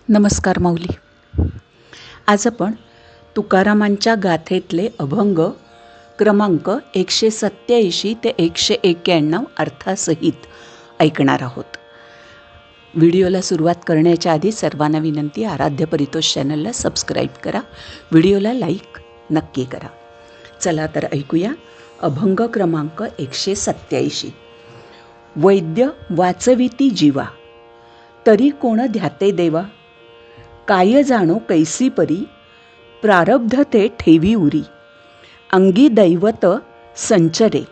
नमस्कार माऊली. आज आपण तुकारामांच्या गाथेतले अभंग क्रमांक 187 ते 191 अर्थासहित ऐकणार आहोत. व्हिडिओला सुरुवात करण्याच्या आधी सर्वांना विनंती, आराध्य परितोष चॅनलला सबस्क्राईब करा, व्हिडिओला लाईक नक्की करा. चला तर ऐकूया अभंग क्रमांक 187. वैद्य वाचविती जीवा, तरी कोण ध्याते देवा. काय जाणो कैसी परी, प्रारब्ध ते ठेवी उरी. अंगी दैवत संचरे,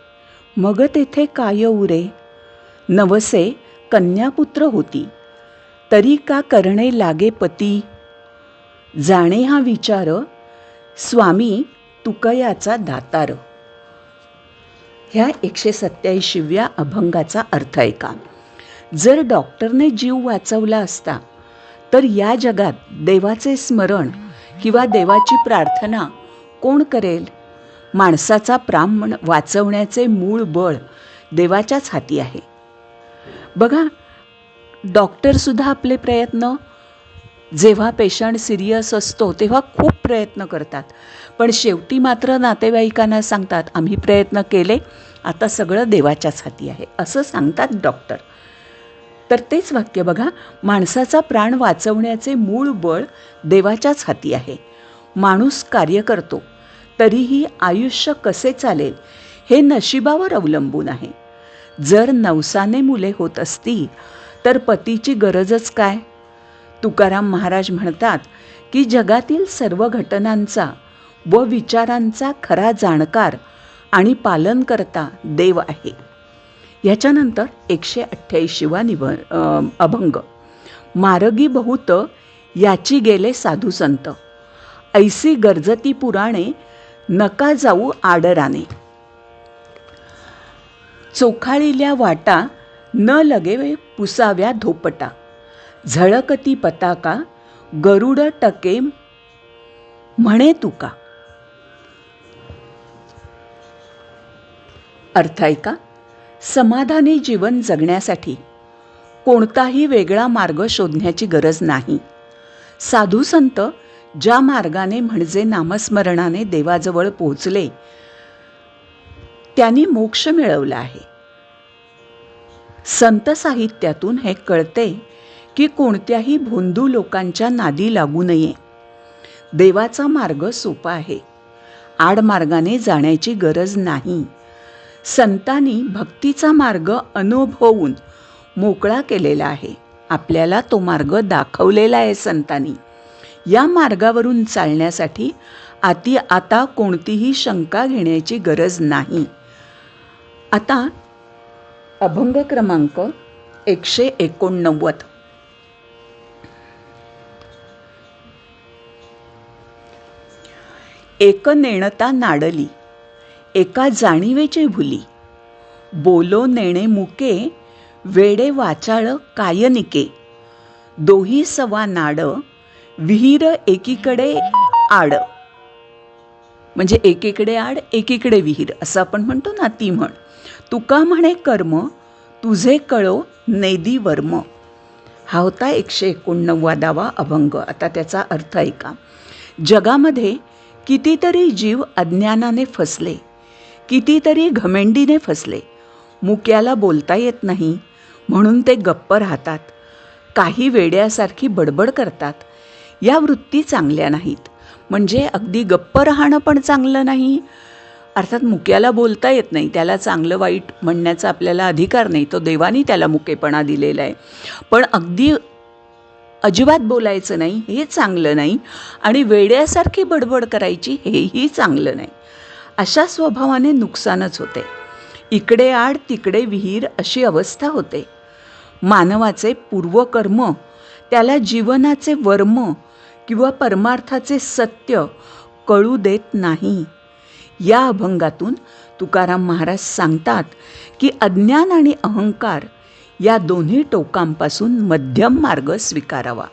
मग तेथे काय उरे. नवसे कन्यापुत्र होती, तरी का करणे लागे पती. जाणे हा विचार, स्वामी तुकयाचा दातार. ह्या 187व्या अभंगाचा अर्थ ऐका. जर डॉक्टरने जीव वाचवला असता तर या जगात देवाचे स्मरण किंवा देवाची प्रार्थना कोण करेल. माणसाचा प्राण वाचवण्याचे मूळ बळ देवाच्याच हाती आहे. बघा, डॉक्टरसुद्धा आपले प्रयत्न, जेव्हा पेशंट सिरियस असतो तेव्हा खूप प्रयत्न करतात, पण शेवटी मात्र नातेवाईकांना सांगतात आम्ही प्रयत्न केले, आता सगळं देवाच्याच हाती आहे असं सांगतात डॉक्टर. तर तेच वाक्य बघा, माणसाचा प्राण वाचवण्याचे मूळ बळ देवाच्याच हाती आहे. माणूस कार्य करतो तरीही आयुष्य कसे चालेल हे नशिबावर अवलंबून आहे. जर नवसाने मुले होत असती तर पतीची गरजच काय. तुकाराम महाराज म्हणतात की जगातील सर्व घटनांचा व विचारांचा खरा जाणकार आणि पालनकर्ता देव आहे. याच्यानंतर 188वा अभंग. मार्गी बहुत याची गेले साधू संत, ऐसी गरजती पुराणे नका जाऊ आडराने. चोखाळिल्या वाटा न लगे पुसाव्या धोपटा, झळकती पताका गरुड टके म्हणे तुका. अर्थ ऐका. समाधानी जीवन जगण्यासाठी कोणताही वेगळा मार्ग शोधण्याची गरज नाही. साधू संत ज्या मार्गाने म्हणजे नामस्मरणाने देवाजवळ पोहोचले त्यांनी मोक्ष मिळवला आहे. संत साहित्यातून हे कळते की कोणत्याही भोंदू लोकांच्या नादी लागू नये. देवाचा मार्ग सोपा आहे, आडमार्गाने जाण्याची गरज नाही. संतांनी भक्तीचा मार्ग अनुभवून मोकळा केलेला आहे. आपल्याला तो मार्ग दाखवलेला आहे संतांनी. या मार्गावरून चालण्यासाठी आता कोणतीही शंका घेण्याची गरज नाही. आता अभंग क्रमांक 189. एक नेणता नाडली, एका जाणीवेचे भुली. बोलो नेणे मुके, वेडे वाचाळ कायनिके. दोही सवा नाड, विहीर एकीकडे आड. म्हणजे एकीकडे आड एकीकडे विहीर असं आपण म्हणतो ना, ती म्हण. तुका म्हणे कर्म, तुझे कळो नेदी वर्म. हा होता 189वा अभंग. आता त्याचा अर्थ ऐका. जगामध्ये कितीतरी जीव अज्ञानाने फसले, कितीतरी घमेंडीने फसले. मुक्याला बोलता येत नाही म्हणून ते गप्प राहतात. काही वेड्यासारखी बडबड करतात. या वृत्ती चांगल्या नाहीत. म्हणजे अगदी गप्प राहणं पण चांगलं नाही. अर्थात मुक्याला बोलता येत नाही, त्याला चांगलं वाईट म्हणण्याचा आपल्याला अधिकार नाही, तो देवानी त्याला मुकेपणा दिलेला आहे. पण अगदी अजिबात बोलायचं नाही हे चांगलं नाही, आणि वेड्यासारखी बडबड करायची हेही चांगलं नाही. अशा स्वभावाने नुकसानच होते. इकडे आड तिकडे विहीर अशी अवस्था होते. मानवाचे पूर्वकर्म त्याला जीवनाचे वर्म किंवा परमार्थाचे सत्य कळू देत नाही. या अभंगातून तुकाराम महाराज सांगतात की अज्ञान आणि अहंकार या दोन्ही टोकांपासून मध्यम मार्ग स्वीकारावा.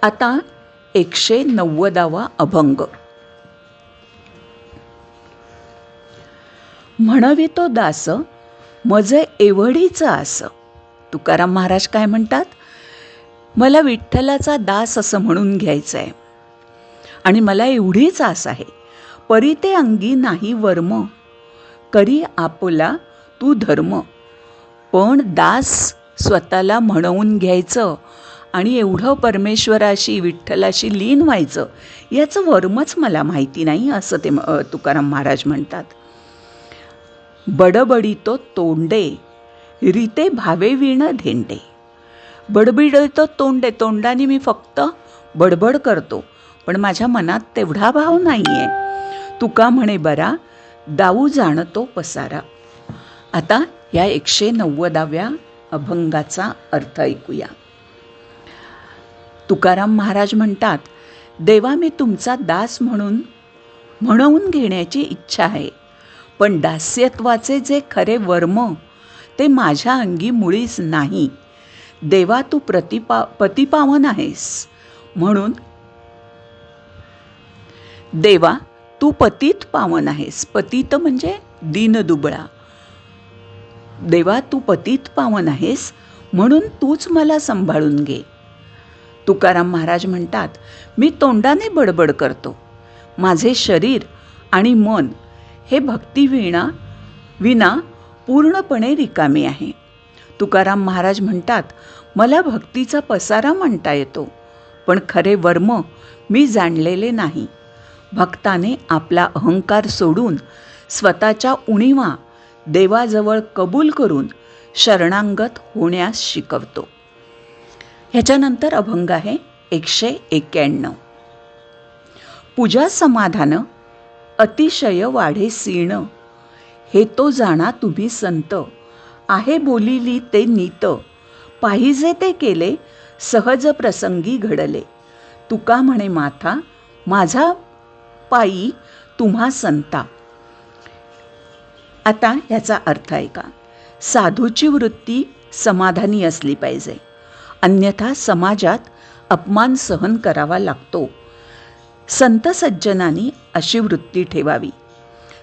आता 190वा अभंग. म्हणवितो दास, मज एवढीच आस. तुकाराम महाराज काय म्हणतात. मला विठ्ठलाचा दास असं म्हणून घ्यायचं आहे. आणि मला एवढीच आस आहे, परी ते अंगी नाही वर्म, करी आपुला तू धर्म. पण दास स्वतःला म्हणवून घ्यायचं आणि एवढं परमेश्वराशी विठ्ठलाशी लीन व्हायचं, याचं वर्मच मला माहिती नाही, असं ते तुकाराम महाराज म्हणतात. बडबडितो तोंडे, रीते भावे विण धेंडे. बडबडितो तोंडे, तोंडाने मी फक्त बडबड करतो, पण माझ्या मनात तेवढा भाव नाही आहे. तुका म्हणे बरा, दाऊ जाणतो पसारा. आता या 190व्या अभंगाचा अर्थ ऐकूया. तुकाराम महाराज म्हणतात, देवा मी तुमचा दास म्हणवून घेण्याची इच्छा आहे, पण दास्यत्वाचे जे खरे वर्म ते माझ्या अंगी मुळीच नाही. देवा तू पतिपावन आहेस म्हणून, देवा तू पतित पावन आहेस. पतित म्हणजे दीनदुबळा. देवा तू पतित पावन आहेस म्हणून तूच मला सांभाळून घे. तुकाराम महाराज म्हणतात, मी तोंडाने बडबड करतो, माझे शरीर आणि मन हे भक्ती विना पूर्णपणे रिकामे आहे. तुकाराम महाराज म्हणतात, मला भक्तीचा पसारा म्हणता येतो, पण खरे वर्म मी जाणलेले नाही. भक्ताने आपला अहंकार सोडून स्वतःच्या उणीवा देवाजवळ कबूल करून शरणागत होण्यास शिकवतो. ह्याच्यानंतर अभंग आहे 191. पूजा समाधान अतिशय वाढे सीण, हे तो जाणा तुम्ही संत, आहे बोलिली ते नीत, पाहिजे ते केले सहज प्रसंगी घडले. तुका म्हणे माथा, माझा पायी तुम्हा संता. आता याचा अर्थ ऐका. साधूची वृत्ती समाधानी असली पाहिजे, अन्यथा समाजात अपमान सहन करावा लागतो. संत सज्जनांनी अशी वृत्ती ठेवावी.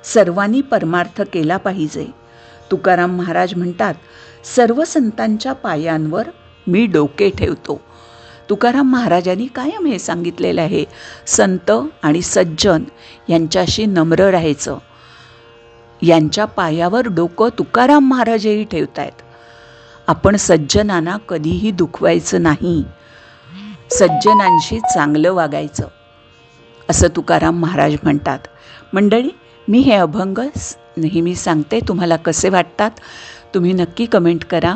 सर्वांनी परमार्थ केला पाहिजे. तुकाराम महाराज म्हणतात, सर्व संतांच्या पायांवर मी डोके ठेवतो. तुकाराम महाराजांनी कायम हे सांगितलेलं आहे, संत आणि सज्जन यांच्याशी नम्र राहायचं. यांच्या पायावर डोकं तुकाराम महाराजही ठेवतायत. आपण सज्जनांना कधीही दुखवायचं नाही, सज्जनांशी चांगलं वागायचं, असं तुकाराम महाराज म्हणतात. मंडळी, मी हे अभंग नेहमी सांगते, तुम्हाला कसे वाटतात तुम्ही नक्की कमेंट करा.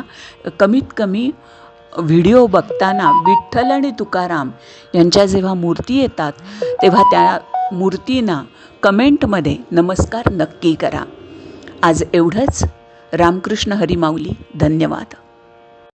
कमीत कमी व्हिडिओ बघताना विठ्ठल आणि तुकाराम यांच्या जेव्हा मूर्ती येतात तेव्हा त्या मूर्तींना कमेंटमध्ये नमस्कार नक्की करा. आज एवढंच. रामकृष्ण हरी माऊली. धन्यवाद.